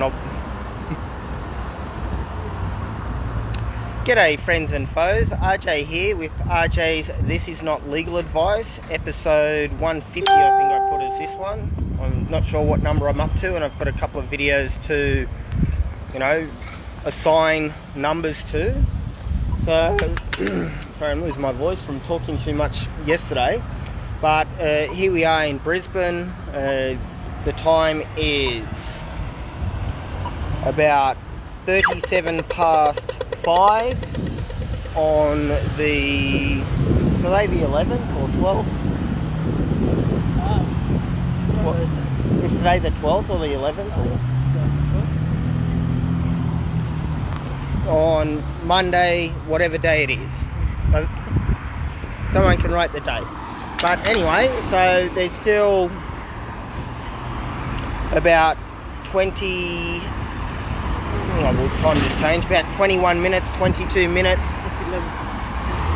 knob. G'day friends and foes, Arjay here with Arjay's This Is Not Legal Advice, episode 150 I think I put as this one. I'm not sure what number I'm up to, and I've got a couple of videos to, assign numbers to. So, sorry, I'm losing my voice from talking too much yesterday. But here we are in Brisbane. The time is about 37 past 5 on the, today the 11th or 12th? Is today the 12th or the 11th? On Monday, whatever day it is. Someone can write the date. But anyway, so there's still about 20... well, time just changed. About 21 minutes, 22 minutes. It's 11.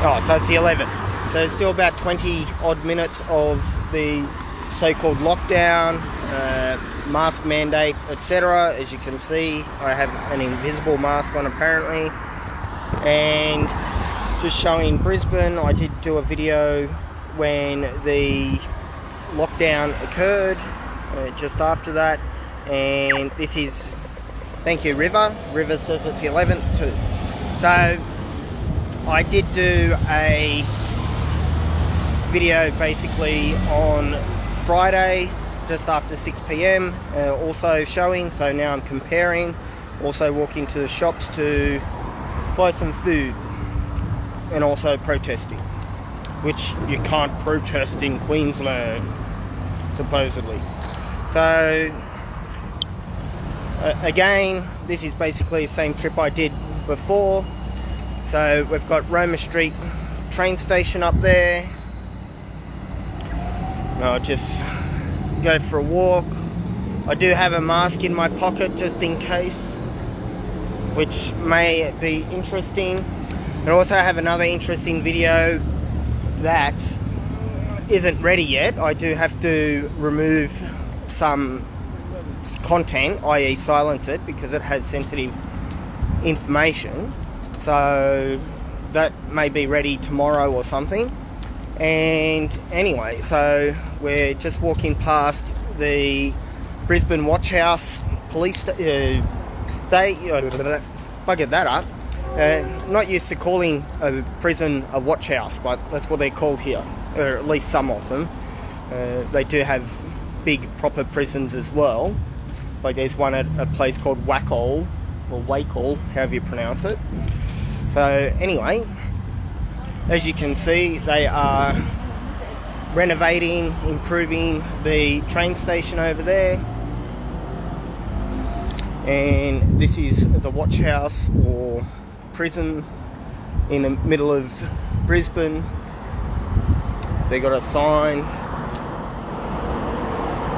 Oh, so it's the 11th. So there's still about 20 odd minutes of the so-called lockdown, mask mandate, etc. As you can see, I have an invisible mask on apparently. And just showing Brisbane, I did do a video when the lockdown occurred, just after that. And this is... Thank you, River. River says it's the 11th too. So, I did do a video basically on Friday, just after 6 PM, also showing, so now I'm comparing, also walking to the shops to buy some food, and also protesting, which you can't protest in Queensland, supposedly. So, again, this is basically the same trip I did before. So we've got Roma Street train station up there. I'll just go for a walk. I do have a mask in my pocket just in case, which may be interesting. And also have another interesting video that isn't ready yet. I do have to remove some content, i.e. silence it, because it has sensitive information. So that may be ready tomorrow or something. And anyway, so we're just walking past the Brisbane Watch House police buggered that up. Not used to calling a prison a watch house, but that's what they're called here, or at least some of them. They do have big proper prisons as well. Like there's one at a place called Wackall, or Wakall, however you pronounce it. So anyway, as you can see, they are renovating, improving the train station over there. And this is the watch house or prison in the middle of Brisbane. They got a sign.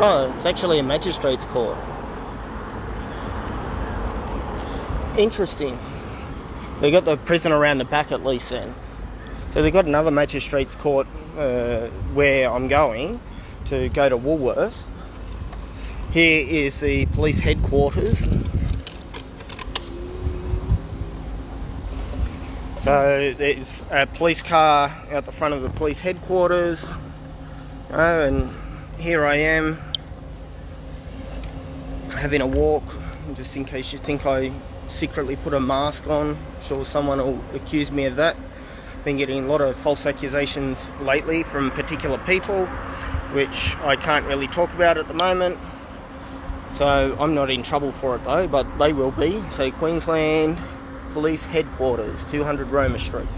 Oh, it's actually a magistrate's court. Interesting. They got the prison around the back at least then. So they got another magistrate's court where I'm going to Woolworths. Here is the police headquarters. So there's a police car out the front of the police headquarters. And here I am having a walk, just in case you think I secretly put a mask on. I'm sure someone will accuse me of that. Been getting a lot of false accusations lately from particular people, which I can't really talk about at the moment. So I'm not in trouble for it though, but they will be. So Queensland Police Headquarters, 200 Roma Street.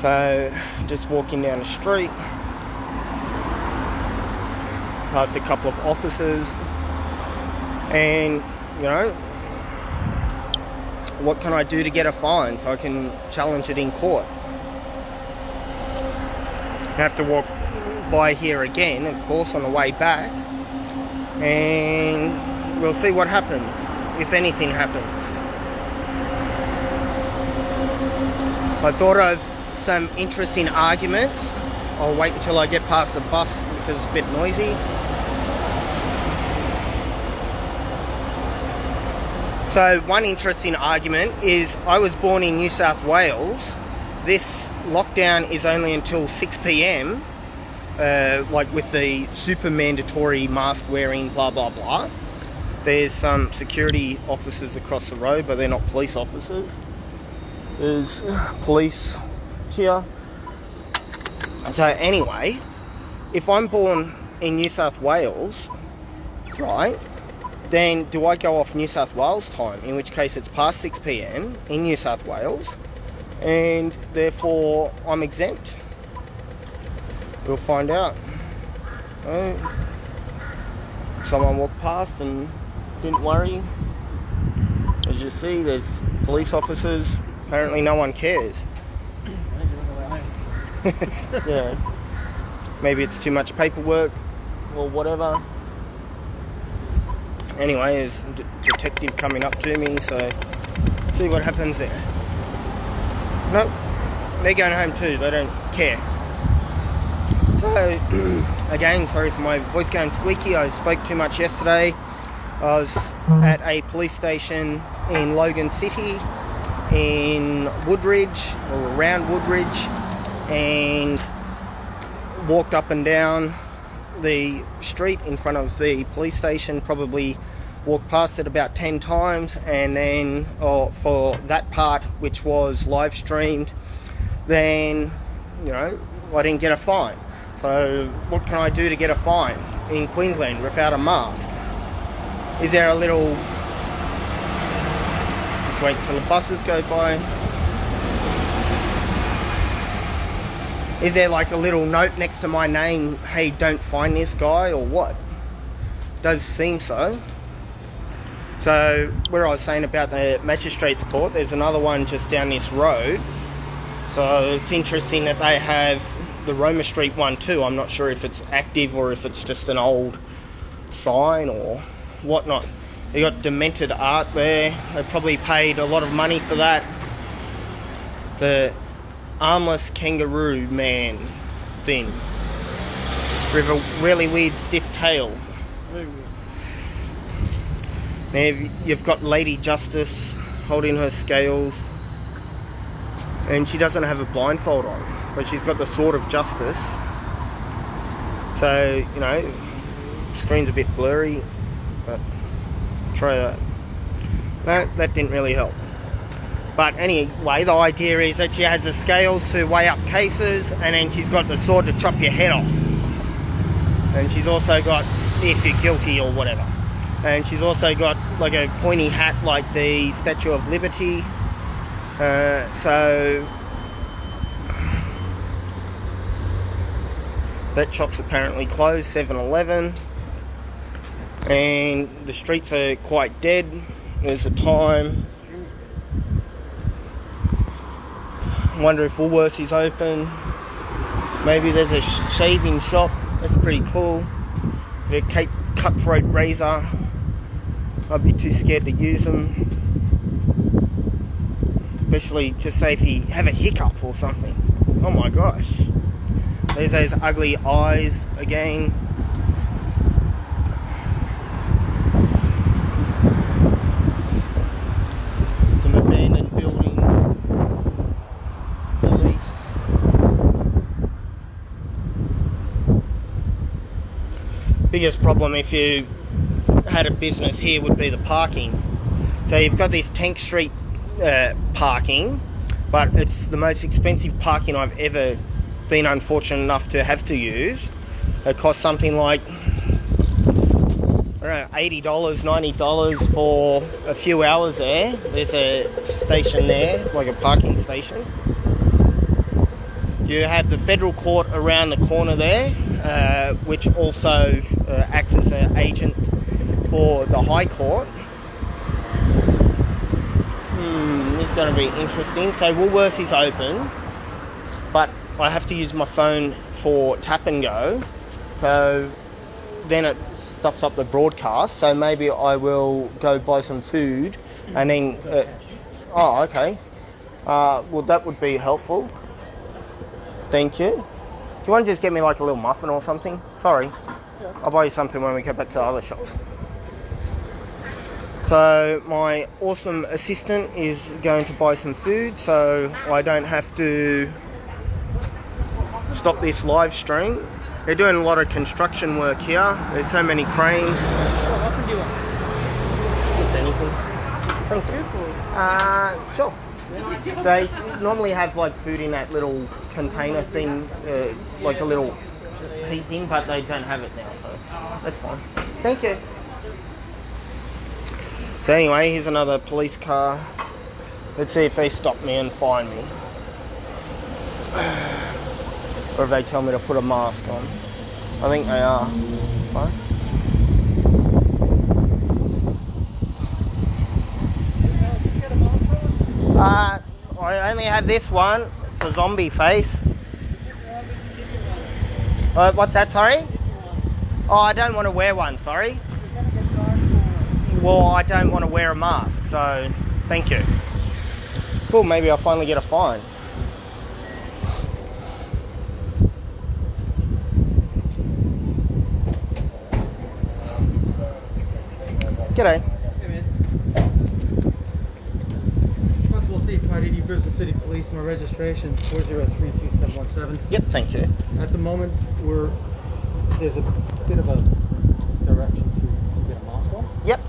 So just walking down the street, past a couple of officers, and what can I do to get a fine so I can challenge it in court? I have to walk by here again, of course, on the way back, and we'll see what happens, if anything happens. I thought of some interesting arguments. I'll wait until I get past the bus because it's a bit noisy. So one interesting argument is I was born in New South Wales. This lockdown is only until 6 p.m, like with the super mandatory mask wearing, blah, blah, blah. There's some security officers across the road, but they're not police officers. There's police here. So anyway, if I'm born in New South Wales, right, then do I go off New South Wales time, in which case it's past 6 p.m. in New South Wales, and therefore I'm exempt? We'll find out. Someone walked past and didn't worry. As you see, there's police officers. Apparently no one cares. Yeah. Maybe it's too much paperwork or whatever. Anyway, there's a detective coming up to me, so see what happens there. Nope, they're going home too, they don't care. So, again, sorry for my voice going squeaky, I spoke too much yesterday. I was at a police station in Logan City, in Woodridge, or around Woodridge, and walked up and down the street in front of the police station, probably walked past it about 10 times, and then for that part, which was live streamed, then, you know, I didn't get a fine. So what can I do to get a fine in Queensland without a mask? Is there a little, just wait till the buses go by, is there like a little note next to my name, hey, don't find this guy, or what? Does seem so. So where I was saying about the Magistrates Court, there's another one just down this road. So it's interesting that they have the Roma Street one too. I'm not sure if it's active or if it's just an old sign or whatnot. They got demented art there. They probably paid a lot of money for that. The armless kangaroo man thing with a really weird stiff tail. Now you've got Lady Justice holding her scales, and she doesn't have a blindfold on, but she's got the sword of justice. So, you know, screen's a bit blurry, but try that. No, that didn't really help. But anyway, the idea is that she has the scales to weigh up cases, and then she's got the sword to chop your head off. And she's also got, if you're guilty or whatever. And she's also got like a pointy hat like the Statue of Liberty. So that shop's apparently closed, 7-Eleven. And the streets are quite dead. There's a time. I wonder if Woolworths is open. Maybe there's a shaving shop. That's pretty cool. The cutthroat razor. I'd be too scared to use them. Especially, just say if you have a hiccup or something. Oh my gosh. There's those ugly eyes again. Some abandoned buildings. Police. Biggest problem if you had a business here would be the parking. So you've got this Tank Street parking, but it's the most expensive parking I've ever been unfortunate enough to have to use. It costs something like, I don't know, $80, $90 for a few hours there. There's a station there, like a parking station. You have the federal court around the corner there, which also acts as an agent for the High Court. This is going to be interesting. So Woolworths is open, but I have to use my phone for tap and go. So then it stuffs up the broadcast. So maybe I will go buy some food and then... oh, okay. Well, that would be helpful. Thank you. Do you want to just get me like a little muffin or something? Sorry. Yeah. I'll buy you something when we get back to the other shops. So my awesome assistant is going to buy some food so I don't have to stop this live stream. They're doing a lot of construction work here. There's so many cranes. What often do you want? Just anything. Thank you. Sure. They normally have like food in that little container thing, like a little heat thing, but they don't have it now, so that's fine. Thank you. So anyway, here's another police car. Let's see if they stop me and fine me. Or if they tell me to put a mask on. I think they are. Right? I only have this one. It's a zombie face. What's that, sorry? Oh, I don't want to wear one, sorry. Well, I don't want to wear a mask, so thank you. Cool, maybe I'll finally get a fine. G'day. Hey man. Constable State Part 80, Brisbane City Police, my registration 4032717. Yep, thank you. At the moment, there's a bit of a direction to get a mask on. Yep.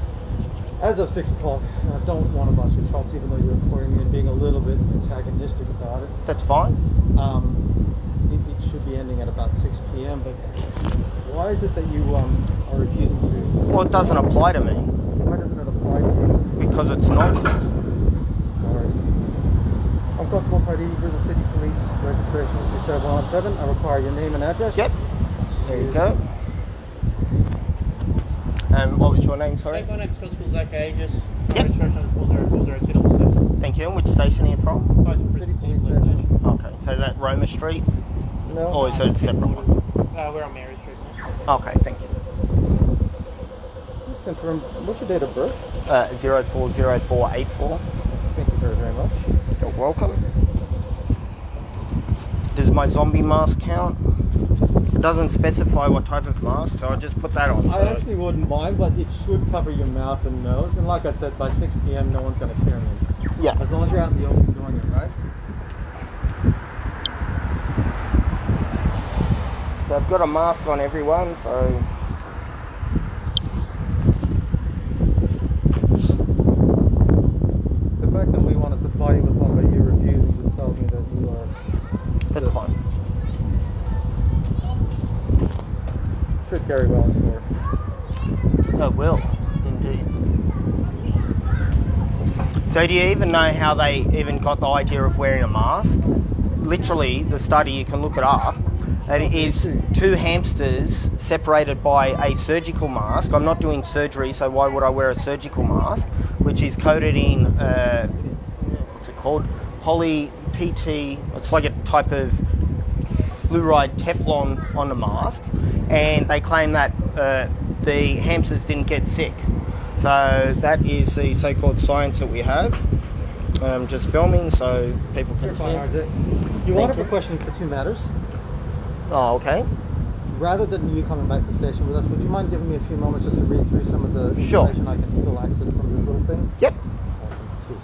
As of 6 o'clock, I don't want to bust your chops, even though you're recording me and being a little bit antagonistic about it. That's fine. It should be ending at about 6 p.m. But why is it that you are refusing to? Well, it doesn't apply to me. Why doesn't it apply to you? Because it's nonsense. No worries. I'm Constable Party, Brisbane City Police, registration 3717. I require your name and address. Yep. There you go. And what was your name, sorry? My name's Constable Arjay, just Yep. registration is 4040277. Thank you. And which station are you from? City Police Station. Okay, so is that Roma Street? No. Or is it a separate one? We're on Mary Street. Okay, thank you. Just confirm, what's your date of birth? 040484. Thank you very, very much. You're welcome. Does my zombie mask count? It doesn't specify what type of mask, so I'll just put that on. I actually wouldn't mind, but it should cover your mouth and nose. And like I said, by 6 p.m., no one's going to care me. Yeah. As long as you're out in the open doing it, right? So I've got a mask on everyone, so... The fact that we want to supply you with one, but you're refusing just tells me that you are... That's fine. Should carry well in court. Oh, will, indeed. So do you even know how they even got the idea of wearing a mask? Literally, the study, you can look it up, and it is two hamsters separated by a surgical mask. I'm not doing surgery, so why would I wear a surgical mask? Which is coated in, what's it called? Poly-PT, it's like a type of fluoride Teflon on the mask, and they claim that the hamsters didn't get sick. So that is the so-called science that we have. Just filming so people can You're see. fine, Arjay. You wanted for questioning for two matters. Oh, okay. Rather than you coming back to the station with us, would you mind giving me a few moments just to read through some of the Sure. information I can still access from this little thing? Yep. Awesome. Cheers.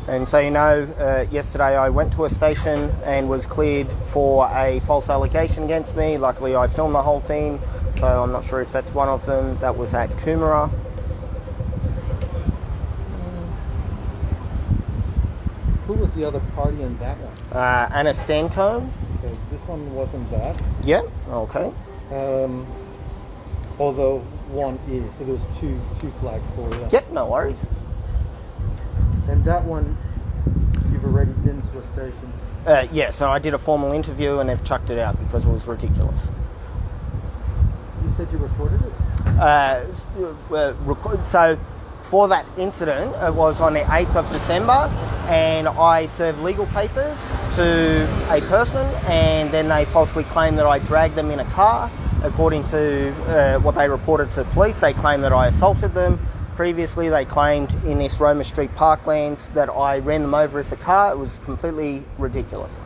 And so you know, yesterday I went to a station and was cleared for a false allegation against me. Luckily I filmed the whole thing, so I'm not sure if that's one of them. That was at Coomera. Who was the other party in that one? Anna Stancombe. Okay, this one wasn't that. Yep, okay. Although one is, so there's two flags for you. Yep, no worries. And that one, you've already been to a station. Yeah, so I did a formal interview and they've chucked it out because it was ridiculous. You said you recorded it? So for that incident, it was on the 8th of December, and I served legal papers to a person, and then they falsely claimed that I dragged them in a car. According to what they reported to police, they claimed that I assaulted them. Previously, they claimed in this Roma Street Parklands that I ran them over with a car. It was completely ridiculous.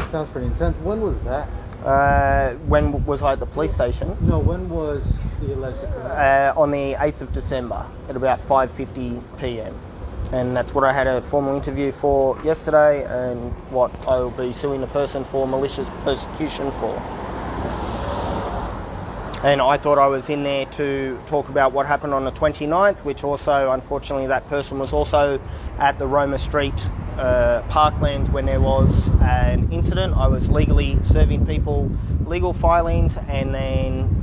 Sounds pretty intense. When was that? When was I at the police station? No, when was the alleged occurrence? On the 8th of December at about 5:50 p.m. And that's what I had a formal interview for yesterday, and what I will be suing the person for malicious persecution for. And I thought I was in there to talk about what happened on the 29th, which also, unfortunately, that person was also at the Roma Street Parklands when there was an incident. I was legally serving people legal filings, and then,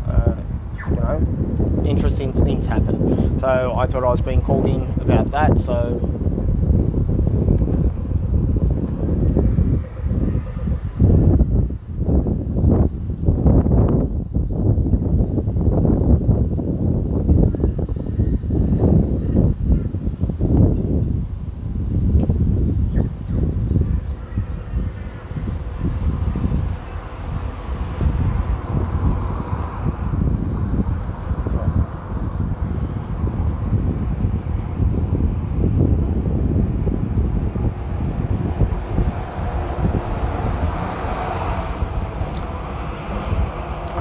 interesting things happened. So I thought I was being called in about that, so...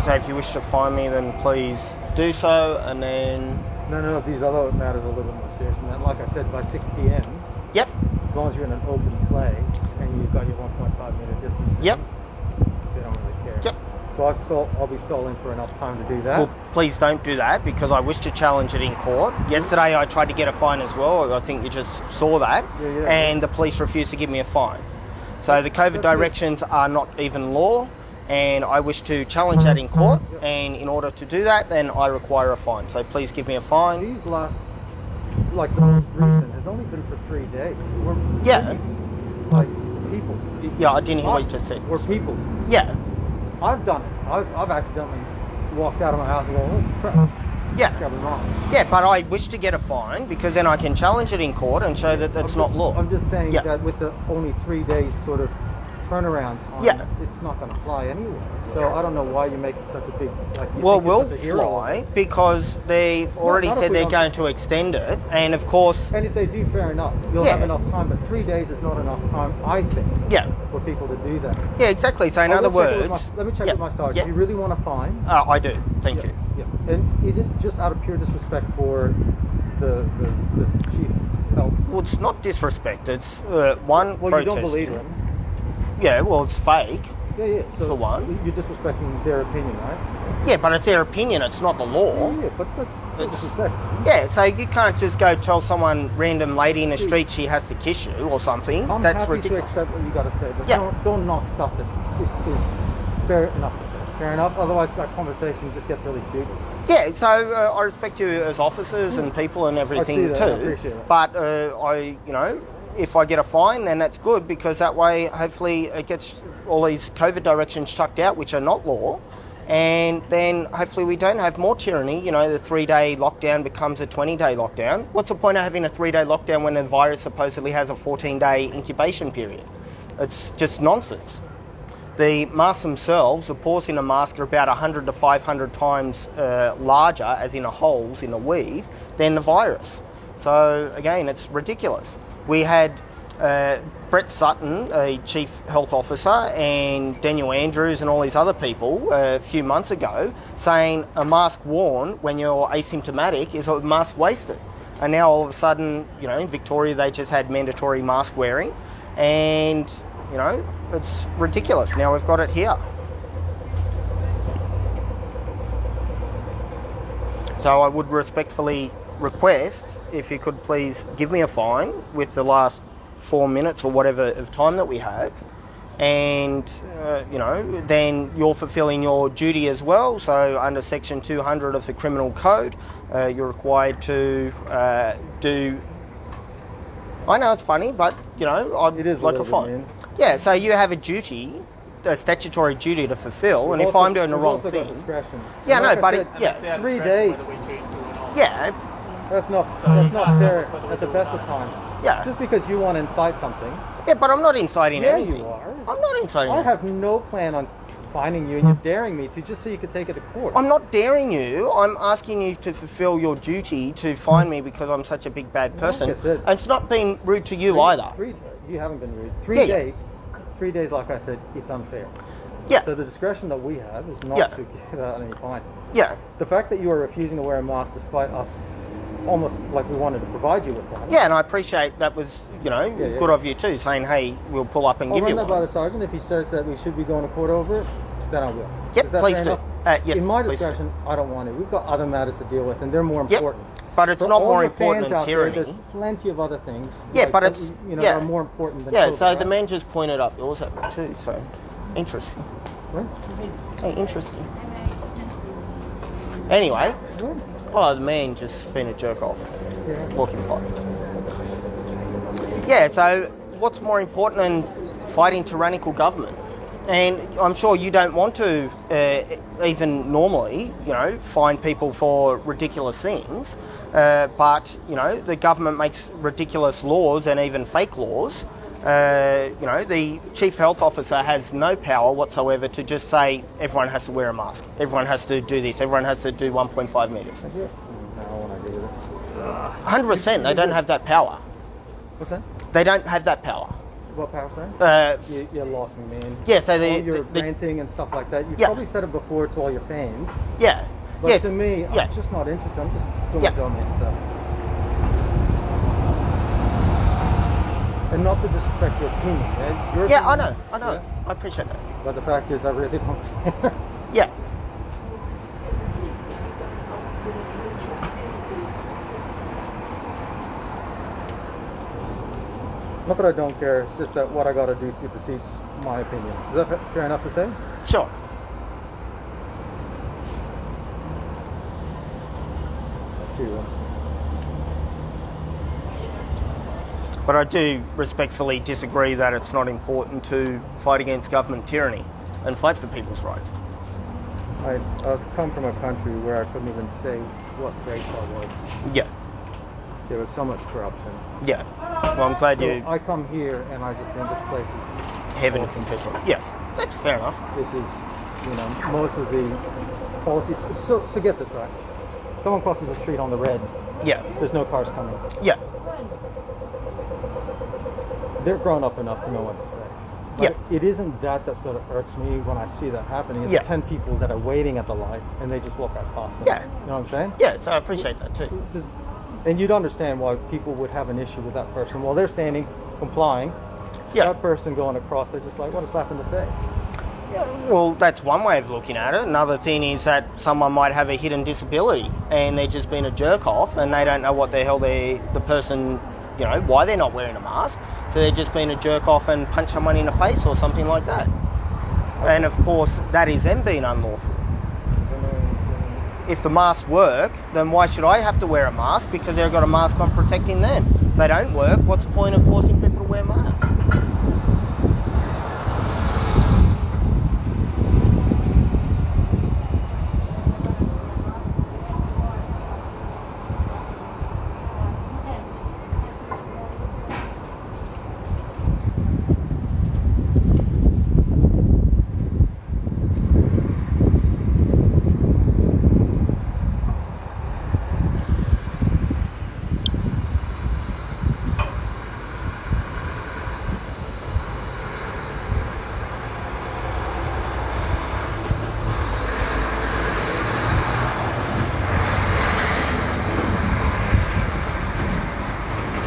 So if you wish to find me, then please do so, and then... No, these other matters are a little bit more serious than that. Like I said, by 6 p.m, Yep. as long as you're in an open place and you've got your 1.5 meter distance, Yep. they don't really care. Yep. So I'll be stalling for enough time to do that. Well, please don't do that, because I wish to challenge it in court. Yesterday I tried to get a fine as well. I think you just saw that. Yeah. And the police refused to give me a fine. So the COVID directions are not even law, and I wish to challenge that in court. And in order to do that, then I require a fine. So please give me a fine. These last, like the most recent, has only been for 3 days. Yeah. Like people. Yeah, I didn't hear what you just said. We're people. Yeah. I've done it. I've accidentally walked out of my house and go, oh crap. Yeah. Got it wrong. Yeah, but I wish to get a fine, because then I can challenge it in court and show that that's not law. I'm just saying Yeah. that with the only 3 days sort of turnaround time, Yeah. it's not going to fly anyway. So I don't know why you make it such a big... Like, you Well, think you're will such a hero. fly, because they've already not if said we they're don't- going to extend it, and of course, And if they do, fair enough. You'll Yeah. have enough time, but 3 days is not enough time, I think, yeah, for people to do that. yeah, exactly. So in I will other check it with words, let me check yeah, with my sergeant. yeah. Do you really want to fine? I do. Thank you. Yeah. And is it just out of pure disrespect for the chief health? Well, it's not disrespect. It's one Well, you don't protesting. believe them. Yeah, well, it's fake. Yeah. So For one. you're disrespecting their opinion, right? Yeah, but it's their opinion. It's not the law. Yeah, but that's It's- disrespect. Yeah, so you can't just go tell someone random lady in the street she has to kiss you or something. I'm That's happy ridiculous. to accept what you got to say, but Yeah. don't knock stuff that is fair enough to say. Fair enough. Otherwise, that conversation just gets really stupid. Yeah, so I respect you as officers and people and everything that, too. I appreciate that. But if I get a fine, then that's good, because that way, hopefully, it gets all these COVID directions chucked out, which are not law, and then hopefully we don't have more tyranny. You know, the 3-day lockdown becomes a 20-day lockdown. What's the point of having a 3-day lockdown when the virus supposedly has a 14-day incubation period? It's just nonsense. The masks themselves, the pores in a mask are about 100 to 500 times larger, as in a holes in a weave, than the virus. So again, it's ridiculous. We had Brett Sutton, a chief health officer, and Daniel Andrews and all these other people a few months ago saying a mask worn when you're asymptomatic is a mask wasted. And now all of a sudden, in Victoria they just had mandatory mask wearing, and it's ridiculous. Now we've got it here. So I would respectfully request if you could please give me a fine with the last 4 minutes or whatever of time that we have, and then you're fulfilling your duty as well. So under section 200 of the criminal code, you're required to do... I know it's funny, but It is like a a little fine. bit, man. Yeah, so you have a duty, a statutory duty to fulfill, and if Also- I'm doing the we've wrong also got thing... discretion. Yeah, And no, like I but said, yeah. It's our 3 discretion days. whether we choose to or not. Yeah, That's not you fair can't at the best of times. yeah. Just because you want to incite something. Yeah, but I'm not inciting Yeah, anything. you are. I'm not inciting I anything. have no plan on finding you, and you're daring me to just so you could take it to court. I'm not daring you. I'm asking you to fulfill your duty to find me because I'm such a big bad person. Like I said. And it's not being rude to you either. You haven't been rude. 3 Yeah, yeah. days. 3 days, like I said, it's unfair. Yeah. So the discretion that we have is not Yeah. to give out any fine. Yeah. The fact that you are refusing to wear a mask despite us almost like we wanted to provide you with one. Yeah, and I appreciate that was, you know, Yeah. good of you too, saying, hey, we'll pull up and I'll give run you that by one. the sergeant. If he says that we should be going to court over it, then I will. Yep, Is that please fair do. enough? Yes, In my please do. discretion, I don't want it. We've got other matters to deal with, and they're more Yep, important. but it's For not all more the important fans than out there, tyranny. there's plenty of other things. Yeah, like, but it's are more important than yeah. COVID, So right? the man just pointed up yours at me too. So interesting. Right? Hey, interesting. Anyway, Good. well, the man just been a jerk off, Yeah. walking by. Yeah. So what's more important than fighting tyrannical government? And I'm sure you don't want to even normally, you know, fine people for ridiculous things. But, you know, the government makes ridiculous laws and even fake laws. You know, the chief health officer has no power whatsoever to just say everyone has to wear a mask. Everyone has to do this. Everyone has to do 1.5 metres. Thank you. No, I want to agree with it. 100%. They don't have that power. What's that? They don't have that power. What power, sorry? Uh, You lost me, man. yeah, so All the your ranting and stuff like that. You've Yeah. probably said it before to all your fans. yeah. But Yes. to me, Yeah. I'm just not interested. I'm just doing Yeah. my job, man. So. And not to disrespect your opinion, man. Your Yeah, I opinion, know. yeah. I appreciate that. But the fact is, I really don't care. Yeah. Not that I don't care, it's just that what I gotta do supersedes my opinion. Is that fair enough to say? Sure. True. But I do respectfully disagree that it's not important to fight against government tyranny and fight for people's rights. I've come from a country where I couldn't even say what race I was. Yeah. There was so much corruption. Yeah. Well, I'm glad So you I come here and I just think this place is heaven awesome. and petrol. Yeah. That's fair enough. This is, you know, most of the policies. So get this right. Someone crosses the street on the red. Yeah. There's no cars coming. Yeah. They're grown up enough to know what to say. Like, it isn't that sort of irks me when I see that happening. It's Yeah. 10 people that are waiting at the light and they just walk right past them. Yeah. You know what I'm saying? Yeah, so I appreciate that too. And you'd understand why people would have an issue with that person. While they're standing, complying, Yeah. that person going across, they're just like, what a slap in the face. Yeah, well, that's one way of looking at it. Another thing is that someone might have a hidden disability and they're just being a jerk off and they don't know what the hell the person, you know, why they're not wearing a mask. So they're just being a jerk off and punch someone in the face or something like that. And of course, that is them being unlawful. If the masks work, then why should I have to wear a mask? Because they've got a mask on protecting them. If they don't work, what's the point of forcing people to wear masks?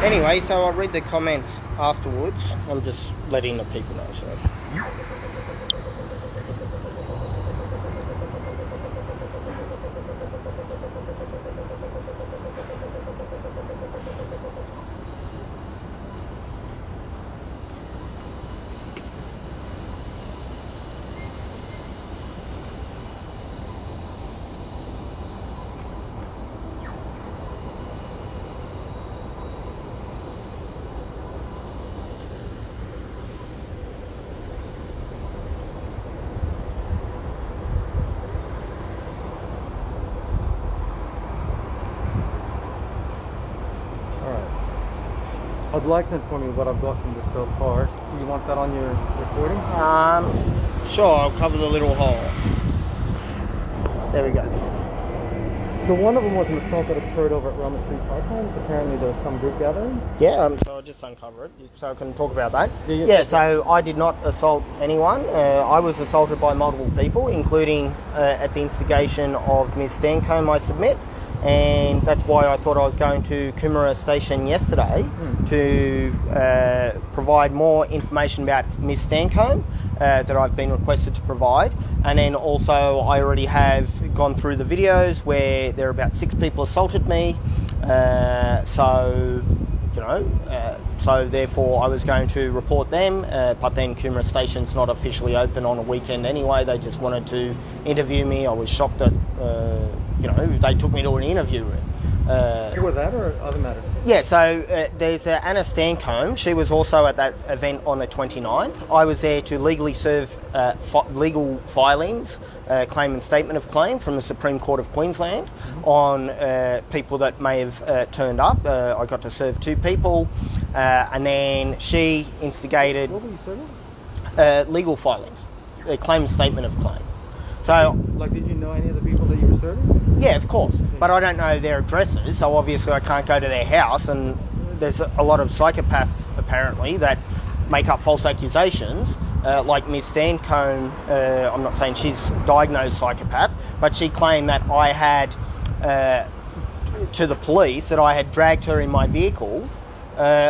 Anyway, so I'll read the comments afterwards. I'm just letting the people know, so. I'd like to inform you what I've got from this so far. Do you want that on your recording? Sure, I'll cover the little hole. There we go. So one of them was an assault that occurred over at Roman Street Parklands. Apparently there was some group gathering. Yeah, so I'll just uncover it so I can talk about that. Yeah. So I did not assault anyone. I was assaulted by multiple people, including at the instigation of Ms. Stancombe, I submit. And that's why I thought I was going to Coomera Station yesterday to provide more information about Ms. Stancombe that I've been requested to provide. And then also I already have gone through the videos where there are about 6 people assaulted me. So therefore I was going to report them, but then Coomera Station's not officially open on a weekend anyway. They just wanted to interview me. I was shocked that, they took me to an interview room. Sure, that or other matters? Yeah, so there's Anna Stancombe. She was also at that event on the 29th. I was there to legally serve legal filings, claim and statement of claim from the Supreme Court of Queensland on people that may have turned up. I got to serve 2 people, and then she instigated What were you serving? legal filings, a claim and statement of claim. So, did you know any of the people that you were serving? yeah, of course, but I don't know their addresses, so obviously I can't go to their house, and there's a lot of psychopaths apparently that make up false accusations, like Ms. Stancombe. I'm not saying she's diagnosed psychopath, but she claimed that I had, to the police, that I had dragged her in my vehicle,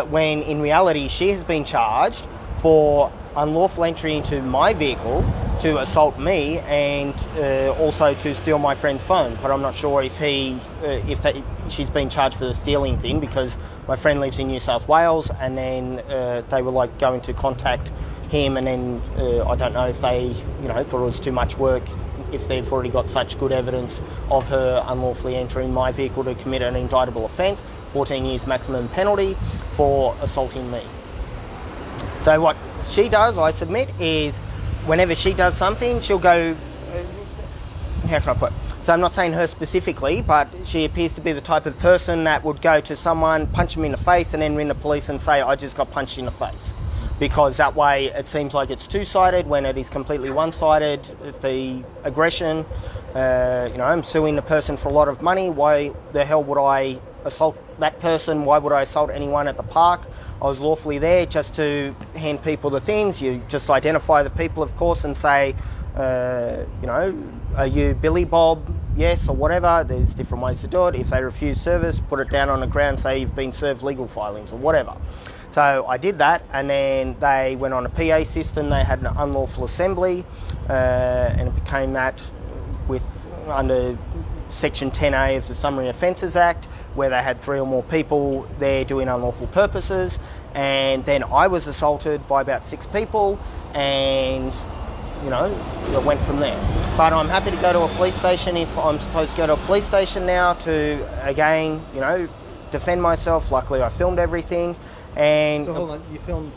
when in reality she has been charged for unlawful entry into my vehicle to assault me and also to steal my friend's phone. But I'm not sure if she's been charged for the stealing thing, because my friend lives in New South Wales, and then they were going to contact him, and then I don't know if they thought it was too much work, if they've already got such good evidence of her unlawfully entering my vehicle to commit an indictable offence, 14 years maximum penalty for assaulting me. So what she does, I submit, is whenever she does something, she'll go, how can I put it? So I'm not saying her specifically, but she appears to be the type of person that would go to someone, punch them in the face, and then ring the police and say, I just got punched in the face. Because that way it seems like it's two-sided when it is completely one-sided, the aggression. I'm suing the person for a lot of money. Why the hell would I assault that person? Why would I assault anyone at the park? I was lawfully there just to hand people the things. You just identify the people, of course, and say, are you Billy Bob? Yes, or whatever. There's different ways to do it. If they refuse service, put it down on the ground, say you've been served legal filings or whatever. So I did that, and then they went on a PA system. They had an unlawful assembly, and it became that under Section 10A of the Summary Offences Act, where they had 3 or more people there doing unlawful purposes. And then I was assaulted by about 6 people, and it went from there. But I'm happy to go to a police station if I'm supposed to go to a police station now to, again, defend myself. Luckily I filmed everything. And so hold on, you filmed?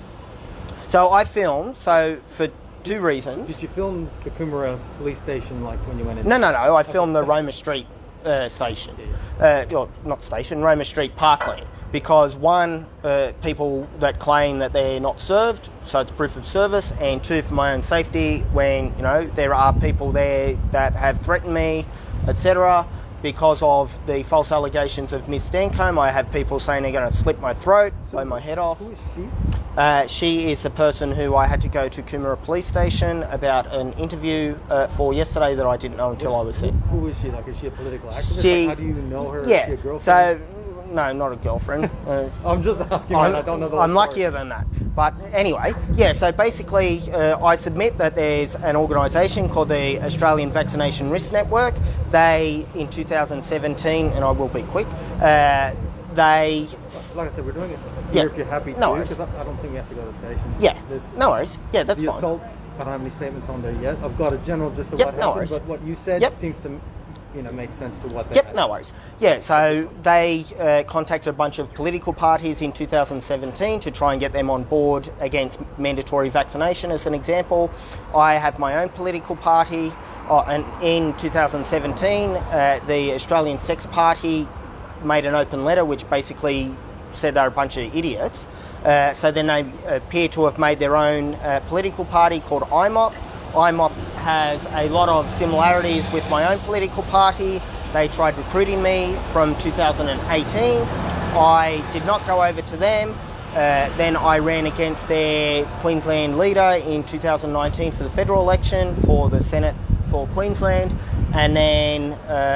So I filmed, for 2 reasons. Did you film the Coomera police station when you went in? No, I filmed the Roma Street station. Not station, Roma Street Parkland. Because 1, people that claim that they're not served, so it's proof of service, and 2, for my own safety, when there are people there that have threatened me, etc. Because of the false allegations of Ms. Stancombe, I have people saying they're going to slit my throat, blow my head off. Who is she? She is the person who I had to go to Coomera Police Station about an interview for yesterday that I didn't know until I was there. Who is she? Is she a political activist? How do you know her? Yeah. Is she a girlfriend? No, not a girlfriend. I'm just asking. I don't know the I'm luckier than that. But anyway, so basically I submit that there's an organisation called the Australian Vaccination Risk Network. They, in 2017, and I will be quick, they... Like I said, we're doing it here if you're happy to, because I don't think we have to go to the station. Yeah, no worries. Yeah, that's the fine. Assault, I don't have any statements on there yet. I've got a general gist of what happened, but what you said seems to makes sense to what they had. No worries. Yeah, so they contacted a bunch of political parties in 2017 to try and get them on board against mandatory vaccination, as an example. I have my own political party, and in 2017, the Australian Sex Party made an open letter which basically said they're a bunch of idiots. So then they appear to have made their own political party called IMOP. IMOP has a lot of similarities with my own political party. they tried recruiting me from 2018. I did not go over to them. Then I ran against their Queensland leader in 2019 for the federal election for the Senate for Queensland, and then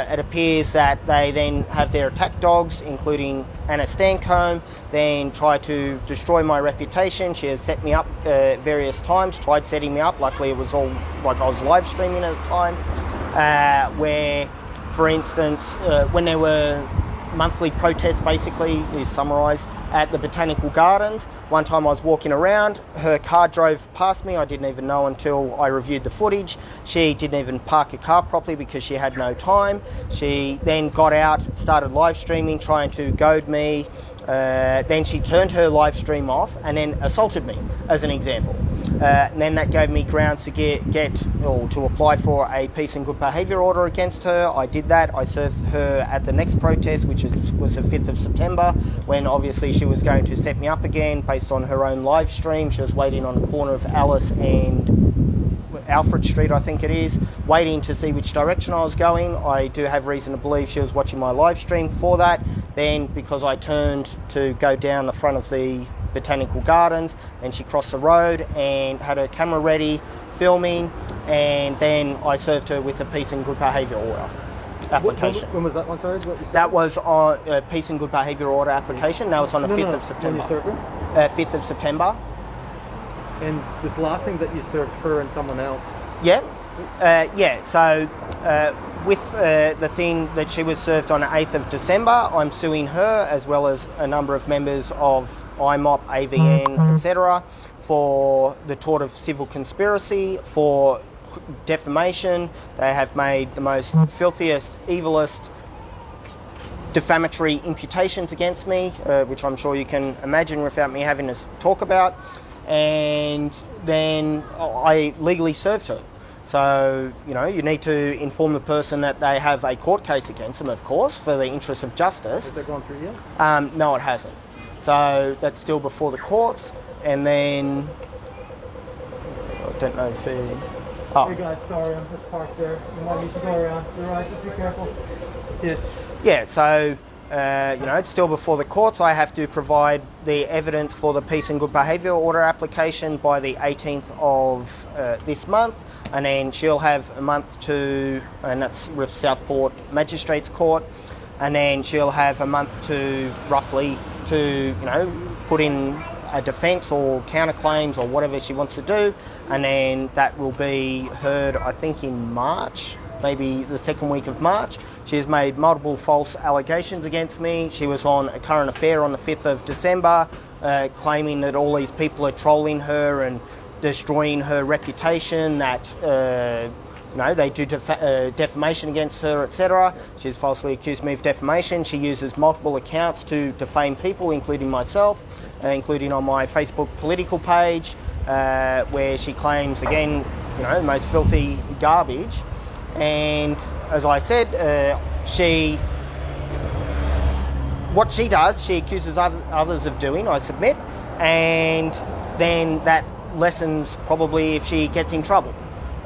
it appears that they then have their attack dogs, including Anna Stancombe, then try to destroy my reputation. She has set me up various times, tried setting me up. Luckily it was all like I was live streaming at the time, where, for instance, when there were monthly protests, basically, is summarised, at the Botanical Gardens. One time I was walking around, her car drove past me. I didn't even know until I reviewed the footage. She didn't even park a car properly because she had no time. She then got out, started live streaming, trying to goad me. Then she turned her live stream off and then assaulted me, as an example. And then that gave me grounds to to apply for a peace and good behaviour order against her. I did that. I served her at the next protest, which was the 5th of September, when obviously she was going to set me up again based on her own live stream. She was waiting on the corner of Alice and Alfred Street, I think it is, waiting to see which direction I was going. I do have reason to believe she was watching my live stream for that. Then, because I turned to go down the front of the Botanical Gardens, and she crossed the road and had her camera ready, filming, and then I served her with a peace and good behaviour order application. When was that one, sorry? What you said? That was on a peace and good behaviour order application. That was on the 5th of September. When you served her? 5th of September. And this last thing that you served her and someone else. Yeah. So with the thing that she was served on the 8th of December, I'm suing her as well as a number of members of IMOP, AVN, etc. for the tort of civil conspiracy, for defamation. They have made the most filthiest, evilest, defamatory imputations against me, which I'm sure you can imagine without me having to talk about. And then I legally served her. So, you need to inform the person that they have a court case against them, of course, for the interest of justice. Has that gone through yet? No, it hasn't. So that's still before the courts. And then, I don't know if Hey guys, sorry, I'm just parked there. You might need to go around. You're right, just be careful. Cheers. Yeah, so, it's still before the courts. I have to provide the evidence for the peace and good behaviour order application by the 18th of this month. And then she'll have a month and that's with Southport Magistrates Court, and then she'll have a month roughly to put in a defence or counterclaims or whatever she wants to do, and then that will be heard, I think, in March, maybe the second week of March. She has made multiple false allegations against me. She was on A Current Affair on the 5th of December, claiming that all these people are trolling her and destroying her reputation, that they do defamation against her, etc. She's falsely accused me of defamation. She uses multiple accounts to defame people, including myself, including on my Facebook political page, where she claims, again, the most filthy garbage. And as I said, what she does, she accuses others of doing, I submit, and then that lessens probably if she gets in trouble.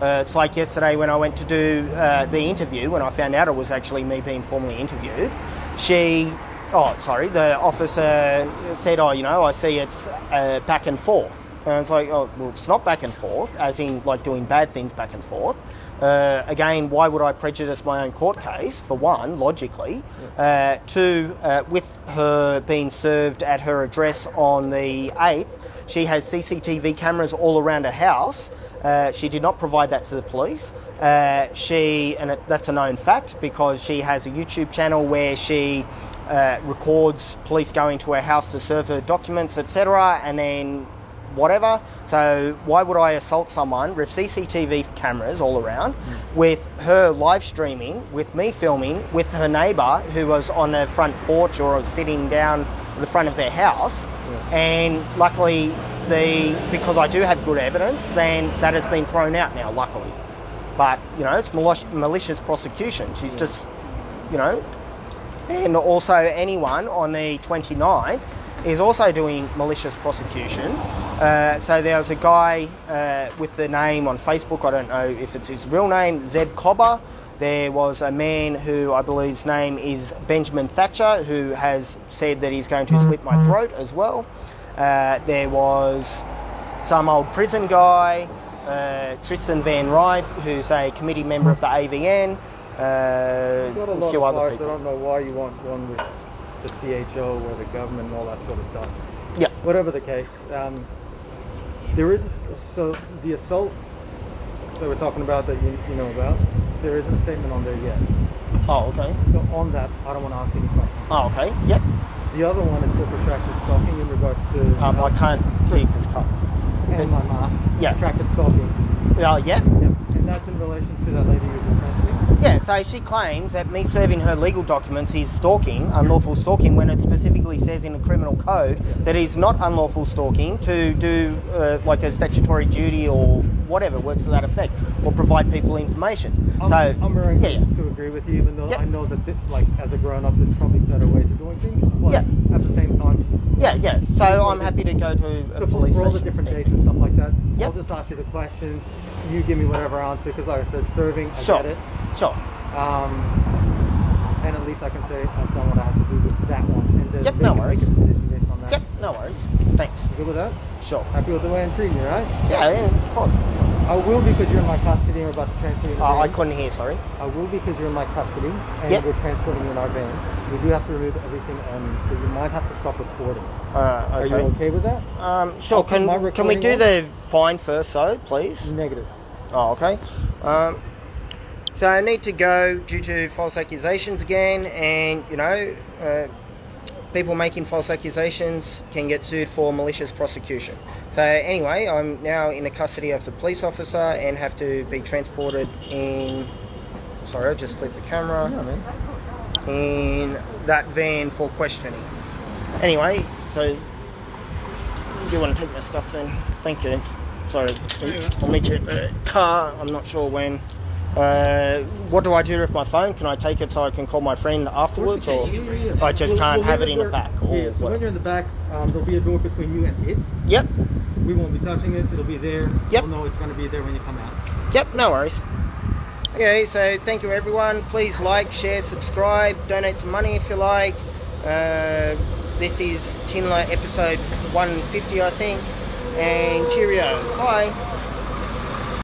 It's like yesterday when I went to do the interview, when I found out it was actually me being formally interviewed, the officer said, I see it's back and forth. And I was like, oh, well, it's not back and forth, as in like doing bad things back and forth. Again, why would I prejudice my own court case, for one, logically? Two, with her being served at her address on the 8th, she has CCTV cameras all around her house. She did not provide that to the police. That's a known fact, because she has a YouTube channel where she records police going to her house to serve her documents, etc., and then whatever. So why would I assault someone with CCTV cameras all around, with her live streaming, with me filming, with her neighbour who was on the front porch or sitting down the front of their house? And luckily, because I do have good evidence, then that has been thrown out now, luckily. But, it's malicious prosecution. She's just, and also anyone on the 29th is also doing malicious prosecution. So there was a guy with the name on Facebook, I don't know if it's his real name, Zeb Cobber, there was a man who I believe his name is Benjamin Thatcher, who has said that he's going to slit my throat as well. There was some old prison guy, Tristan Van Rife, who's a committee member of the AVN, You've got a lot few of other flyers. I people. don't know why you want one with the CHO or the government and all that sort of stuff. Yeah. Whatever the case, there is so the assault that we're talking about that you know about. There isn't a statement on there yet. Oh, okay. So on that, I don't want to ask any questions. Oh, okay. Yep. The other one is for protracted stalking in regards to I can't hear because cut. and my mask. Yeah. Protracted stalking. Yeah. Yep. And that's in relation to that lady you just mentioned. Yeah, so she claims that me serving her legal documents is stalking, unlawful stalking, when it specifically says in the criminal code that it's not unlawful stalking to do like a statutory duty or whatever works to that effect, or provide people information. I'm willing yeah, to agree with you, even though Yep. I know that like as a grown up, there's probably better ways of doing things. But Yeah. at the same time, yeah. So I'm happy to go to a so police for all the station. different dates and stuff like that, Yep. I'll just ask you the questions. You give me whatever answer, because like I said, serving, I Sure. get it. Sure. And at least I can say I've done what I have to do with that one, and then Yep, they no can worries. make a decision based on that. Yep, no worries. Thanks. You good with that? Sure. Happy with the way I'm treating you, right? Yeah, of course. I will because you're in my custody and we're about to transfer you in a I van. couldn't hear, sorry. I will because you're in my custody and Yep. we're transporting you in our van. We do have to remove everything on you, so you might have to stop recording. Okay. Are you okay with that? Sure. I'll keep my Can we recording do on. the fine first, though, please? Negative. Oh, okay. So I need to go due to false accusations again, and people making false accusations can get sued for malicious prosecution. So anyway, I'm now in the custody of the police officer and have to be transported in. Sorry, I just flipped the camera. Yeah, man. In that van for questioning. Anyway, so do you want to take my stuff then? Thank you. Sorry, I'll meet you at the car. I'm not sure when. What do I do with my phone? Can I take it so I can call my friend afterwards, or I just can't have it in the back? Or Yeah, so when you're in the back, there'll be a door between you and it. Yep. We won't be touching it. It'll be there. Yep. You'll know it's going to be there when you come out. Yep, no worries. Okay, so thank you everyone. Please like, share, subscribe, donate some money if you like. This is TINLA episode 150, I think. And cheerio. Bye.